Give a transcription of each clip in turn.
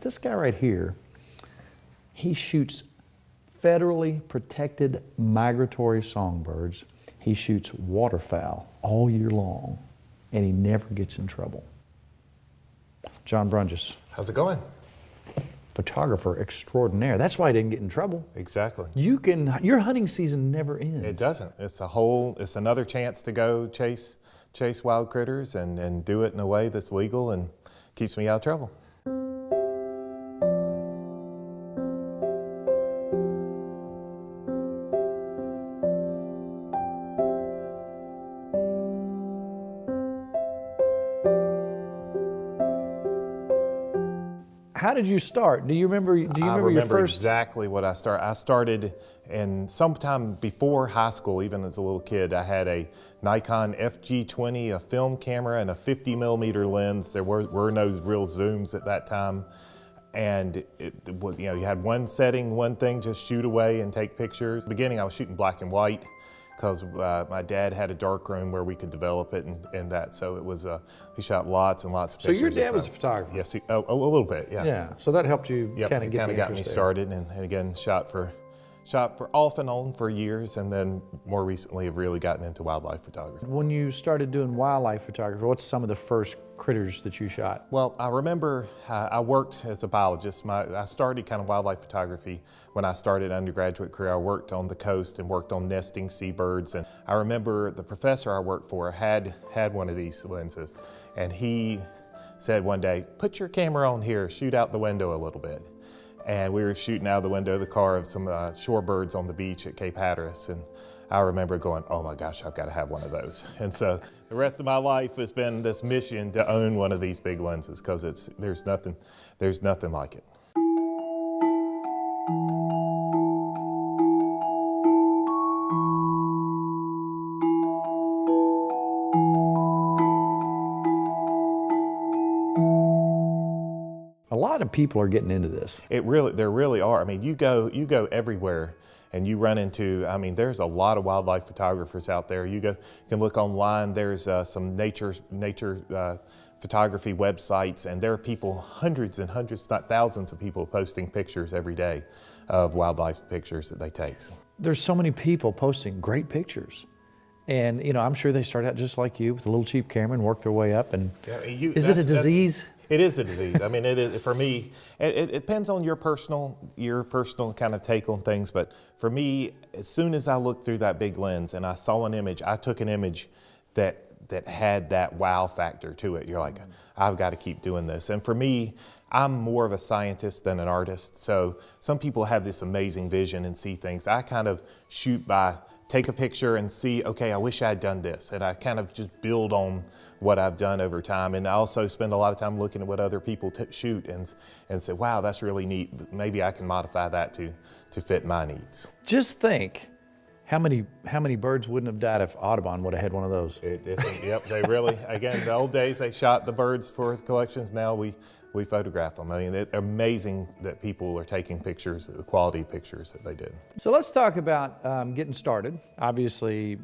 This guy right here, he shoots federally protected migratory songbirds. He shoots waterfowl all year long, and he never gets in trouble. John Brunges. How's it going? Photographer extraordinaire. That's why he didn't get in trouble. Exactly. Your hunting season never ends. It doesn't. It's another chance to go chase wild critters and do it in a way that's legal and keeps me out of trouble. How did you start? Do you remember? I remember your first? exactly what I started. I started in sometime before high school, even as a little kid. I had a Nikon FG20, a film camera, and a 50 millimeter lens. There were no real zooms at that time, and it was, you had one setting, one thing, just shoot away and take pictures. In the beginning, I was shooting black and white, because my dad had a dark room where we could develop it and that. So it was, we shot lots and lots of pictures. So your dad was a photographer? Yes, a little bit, yeah. Yeah, so that helped you kind of get the got me interest started, and again, shot for off and on for years, and then more recently have really gotten into wildlife photography. When you started doing wildlife photography, what's some of the first critters that you shot? Well, I remember I worked as a biologist. I started kind of wildlife photography when I started undergraduate career. I worked on the coast and worked on nesting seabirds, and I remember the professor I worked for had one of these lenses, and he said one day, "Put your camera on here, shoot out the window a little bit." And we were shooting out the window of the car of some shorebirds on the beach at Cape Hatteras. And I remember going, oh my gosh, I've got to have one of those. And so the rest of my life has been this mission to own one of these big lenses, because there's nothing like it. A lot of people are getting into this. There really are. I mean, you go everywhere and you run into, there's a lot of wildlife photographers out there. You can look online, there's some nature photography websites, and there are people, hundreds and hundreds, if not thousands of people posting pictures every day of wildlife pictures that they take. There's so many people posting great pictures. And I'm sure they start out just like you with a little cheap camera and work their way up. And is it a disease? It is a disease. I mean, it is, for me, it depends on your personal kind of take on things. But for me, as soon as I looked through that big lens and I saw an image, I took an image that had that wow factor to it. You're like, I've got to keep doing this. And for me, I'm more of a scientist than an artist. So some people have this amazing vision and see things. I kind of shoot by, take a picture and see, okay, I wish I had done this. And I kind of just build on what I've done over time. And I also spend a lot of time looking at what other people shoot and say, wow, that's really neat. Maybe I can modify that to fit my needs. Just think, how many birds wouldn't have died if Audubon would have had one of those? Yep, they really, again, the old days they shot the birds for collections. Now we photograph them. I mean, it's amazing that people are taking pictures, the quality pictures that they did. So let's talk about getting started. Obviously,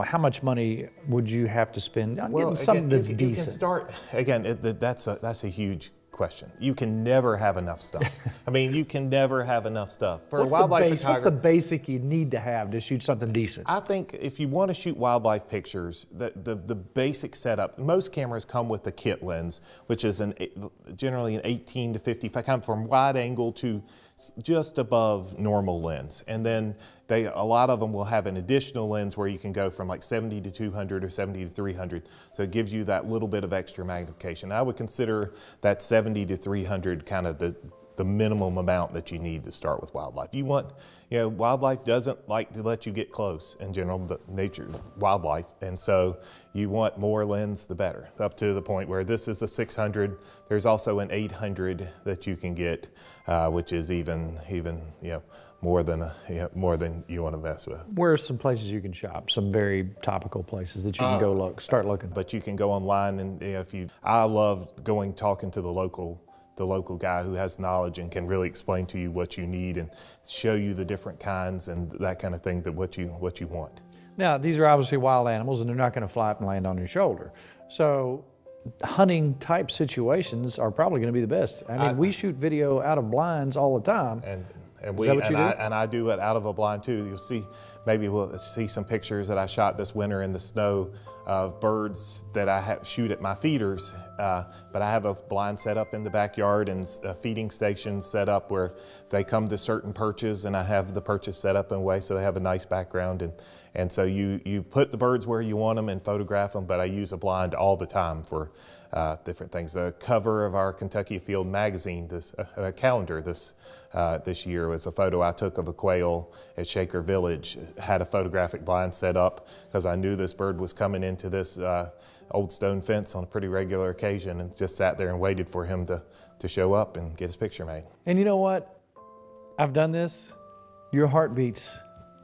how much money would you have to spend on getting something that's decent? You can start, again, that's a huge question. You can never have enough stuff. I mean, you can never have enough stuff. For wildlife photography, what's the basic you need to have to shoot something decent? I think if you want to shoot wildlife pictures, the basic setup, most cameras come with the kit lens, which is generally an 18 to 50, kind of from wide angle to just above normal lens. And then a lot of them will have an additional lens where you can go from like 70 to 200 or 70 to 300. So it gives you that little bit of extra magnification. I would consider that 70 to 300 kind of the minimum amount that you need to start with wildlife. Wildlife doesn't like to let you get close in general, wildlife, and so you want more lens, the better, up to the point where this is a 600. There's also an 800 that you can get, which is even more than you want to mess with. Where are some places you can shop? Some very topical places that you can go start looking. But you can go online, and I love talking to the local guy who has knowledge and can really explain to you what you need and show you the different kinds and that kind of thing, that what you want. Now, these are obviously wild animals, and they're not going to fly up and land on your shoulder. So hunting type situations are probably going to be the best. I mean, we shoot video out of blinds all the time. And Is that what you do? I do it out of a blind too. You'll see, maybe we'll see some pictures that I shot this winter in the snow of birds that I shoot at my feeders. But I have a blind set up in the backyard and a feeding station set up where they come to certain perches, and I have the perches set up in a way so they have a nice background. And so you put the birds where you want them and photograph them, but I use a blind all the time for different things. The cover of our Kentucky Field magazine, this calendar this year, was a photo I took of a quail at Shaker Village. Had a photographic blind set up because I knew this bird was coming into this old stone fence on a pretty regular occasion, and just sat there and waited for him to show up and get his picture made. And you know what? I've done this. Your heart beats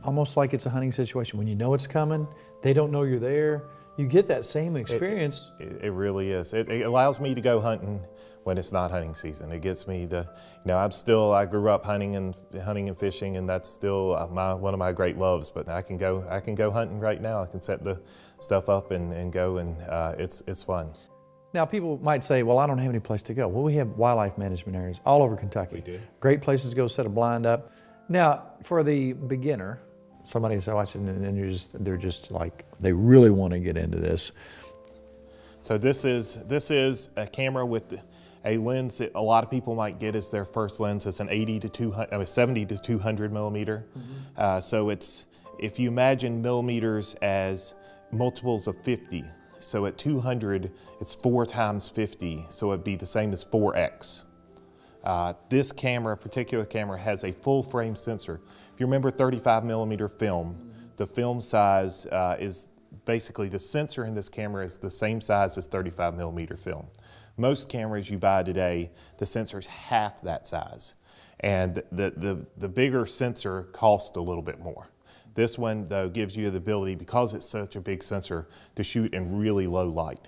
almost like it's a hunting situation. When you know it's coming, they don't know you're there. You get that same experience. It really is. It allows me to go hunting when it's not hunting season. It gets me to, I grew up hunting and fishing, and that's still one of my great loves. But I can go hunting right now. I can set the stuff up and go, and it's fun. Now, people might say, well, I don't have any place to go. Well, we have wildlife management areas all over Kentucky. We do. Great places to go set a blind up. Now, for the beginner, somebody's watching and they're just like, they really want to get into this. So this is a camera with a lens that a lot of people might get as their first lens. It's an 70 to 200 millimeter. Mm-hmm. So if you imagine millimeters as multiples of 50, so at 200, it's 4 times 50, so it'd be the same as 4x. This particular camera, has a full frame sensor. If you remember 35 millimeter film, the film size is basically, the sensor in this camera is the same size as 35 millimeter film. Most cameras you buy today, the sensor is half that size. And the bigger sensor costs a little bit more. This one, though, gives you the ability, because it's such a big sensor, to shoot in really low light.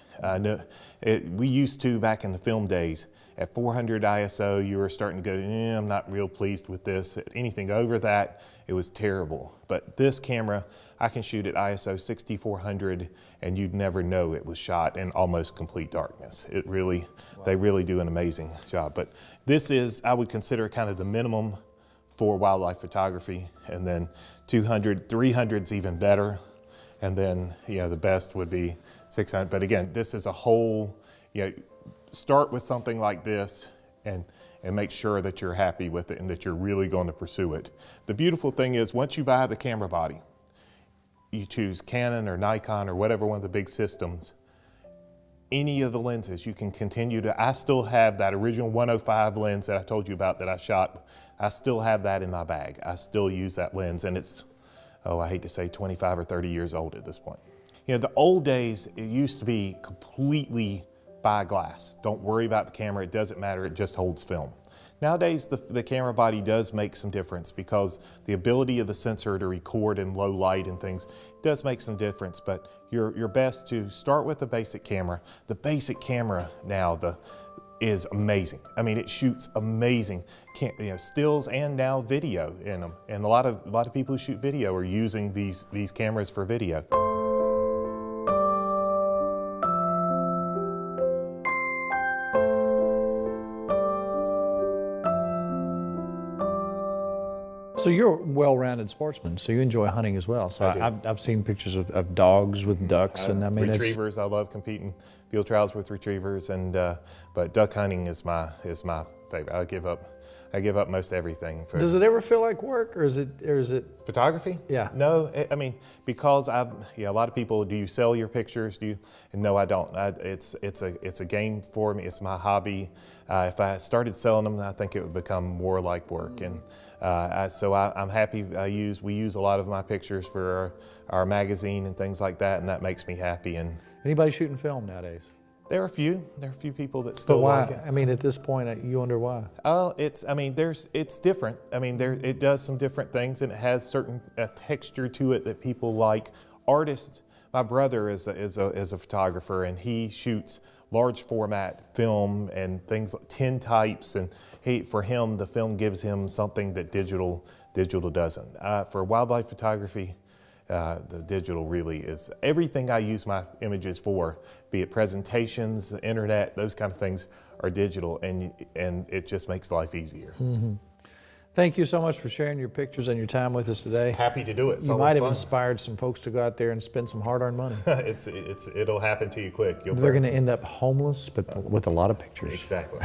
We used to, back in the film days, at 400 ISO, you were starting to go, I'm not real pleased with this. Anything over that, it was terrible. But this camera, I can shoot at ISO 6400, and you'd never know it was shot in almost complete darkness. They really do an amazing job. But this is, I would consider, kind of the minimum for wildlife photography, and then 200, 300's even better, and then the best would be 600. But again, this is a whole, start with something like this and make sure that you're happy with it and that you're really going to pursue it. The beautiful thing is, once you buy the camera body, you choose Canon or Nikon or whatever one of the big systems, any of the lenses, you can continue to, I still have that original 105 lens that I told you about that I shot. I still have that in my bag. I still use that lens, and it's, I hate to say 25 or 30 years old at this point. The old days, it used to be completely by glass. Don't worry about the camera, it doesn't matter, it just holds film. Nowadays, the camera body does make some difference, because the ability of the sensor to record in low light and things does make some difference, but you're best to start with the basic camera. The basic camera now is amazing. I mean, it shoots amazing, stills and now video in them. And a lot of people who shoot video are using these cameras for video. So you're a well-rounded sportsman, so you enjoy hunting as well. So I do. I've seen pictures of dogs with ducks, and I mean, retrievers. I love competing field trials with retrievers, and but duck hunting is my favorite. I give up most everything for. Does it ever feel like work, or is it? Photography? Yeah. No, I mean, because a lot of people, do you sell your pictures? And no, I don't. It's a game for me. It's my hobby. If I started selling them, I think it would become more like work. And so I'm happy. We use a lot of my pictures for our magazine and things like that, and that makes me happy. And Anybody shooting film nowadays? There are a few people that still But why? like it. I mean, at this point, you wonder why. It's different. I mean, it does some different things, and it has certain texture to it that people like. Artists, my brother is a photographer, and he shoots large format film and things like tin types, and for him, the film gives him something that digital doesn't. For wildlife photography, the digital really is everything I use my images for, be it presentations, the internet, those kind of things are digital, and it just makes life easier. Thank you so much for sharing your pictures and your time with us today. Happy to do it. It's You always might have fun. inspired some folks to go out there and spend some hard-earned money. It'll happen to you quick. They're going to end up homeless, but with a lot of pictures. Exactly.